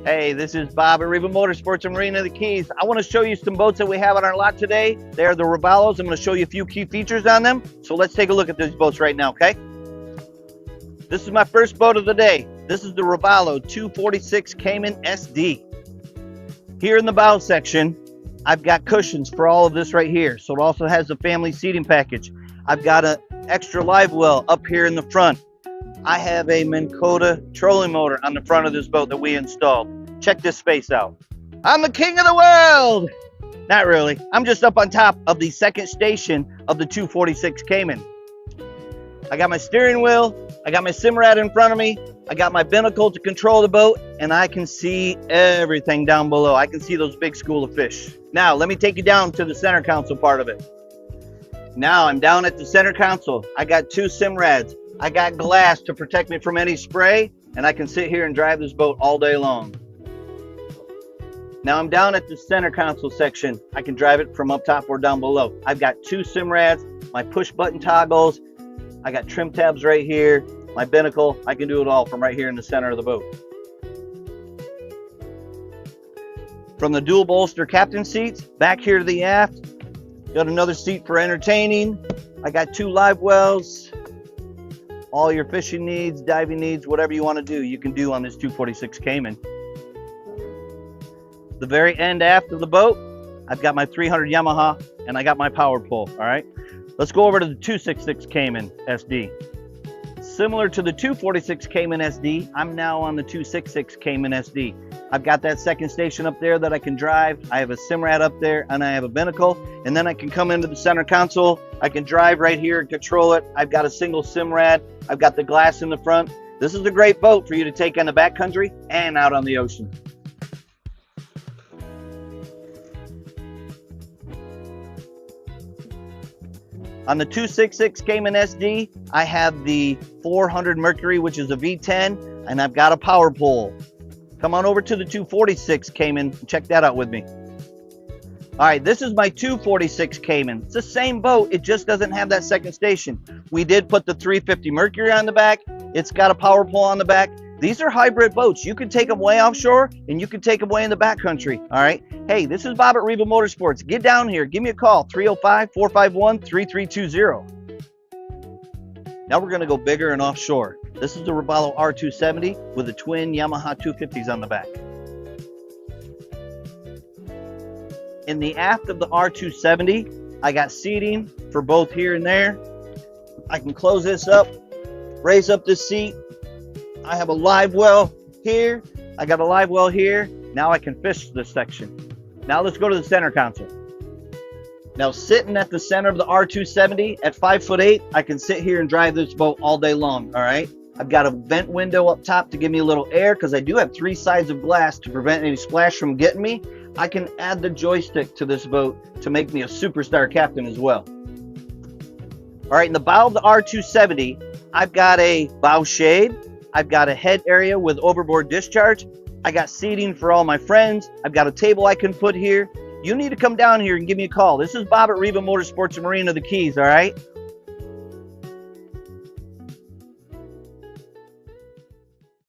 Hey, this is Bob at RIVA Motorsports and Marina of the Keys. I want to show you some boats that we have on our lot today. They are the Robalos. I'm going to show you a few key features on them. So let's take a look at these boats right now, okay? This is my first boat of the day. This is the Robalo 246 Cayman SD. Here in the bow section, I've got cushions for all of this right here. So it also has a family seating package. I've got an extra live well up here in the front. I have a Minn Kota trolling motor on the front of this boat that we installed. Check this space out. I'm the king of the world! Not really. I'm just up on top of the second station of the 246 Cayman. I got my steering wheel. I got my Simrad in front of me. I got my binnacle to control the boat, and I can see everything down below. I can see those big school of fish. Now, let me take you down to the center console part of it. Now, I'm down at the center console. I got two Simrads. I got glass to protect me from any spray, and I can sit here and drive this boat all day long. Now I'm down at the center console section. I can drive it from up top or down below. I've got two Simrads, my push button toggles. I got trim tabs right here, my binnacle. I can do it all from right here in the center of the boat. From the dual bolster captain seats, back here to the aft, got another seat for entertaining. I got two live wells. All your fishing needs, diving needs, whatever you want to do, you can do on this 246 Cayman. The very end aft of the boat, I've got my 300 Yamaha and I got my power pole, all right? Let's go over to the 266 Cayman SD. Similar to the 246 Cayman SD, I'm now on the 266 Cayman SD. I've got that second station up there that I can drive. I have a Simrad up there and I have a binnacle, and then I can come into the center console. I can drive right here and control it. I've got a single Simrad. I've got the glass in the front. This is a great boat for you to take on the backcountry and out on the ocean. On the 266 Cayman SD, I have the 400 Mercury, which is a V10, and I've got a power pole. Come on over to the 246 Cayman and check that out with me. All right, this is my 246 Cayman. It's the same boat, it just doesn't have that second station. We did put the 350 Mercury on the back. It's got a power pole on the back. These are hybrid boats. You can take them way offshore and you can take them way in the backcountry. All right. Hey, this is Bob at RIVA Motorsports. Get down here. Give me a call, 305-451-3320. Now we're going to go bigger and offshore. This is the Robalo R270 with the twin Yamaha 250s on the back. In the aft of the R270, I got seating for both here and there. I can close this up, raise up this seat. I have a live well here. I got a live well here. Now I can fish this section. Now let's go to the center console. Now sitting at the center of the R270 at 5'8", I can sit here and drive this boat all day long, all right? I've got a vent window up top to give me a little air because I do have 3 sides of glass to prevent any splash from getting me. I can add the joystick to this boat to make me a superstar captain as well. All right, in the bow of the R270, I've got a bow shade. I've got a head area with overboard discharge. I got seating for all my friends. I've got a table I can put here. You need to come down here and give me a call. This is Bob at RIVA Motorsports and Marina of the Keys, all right?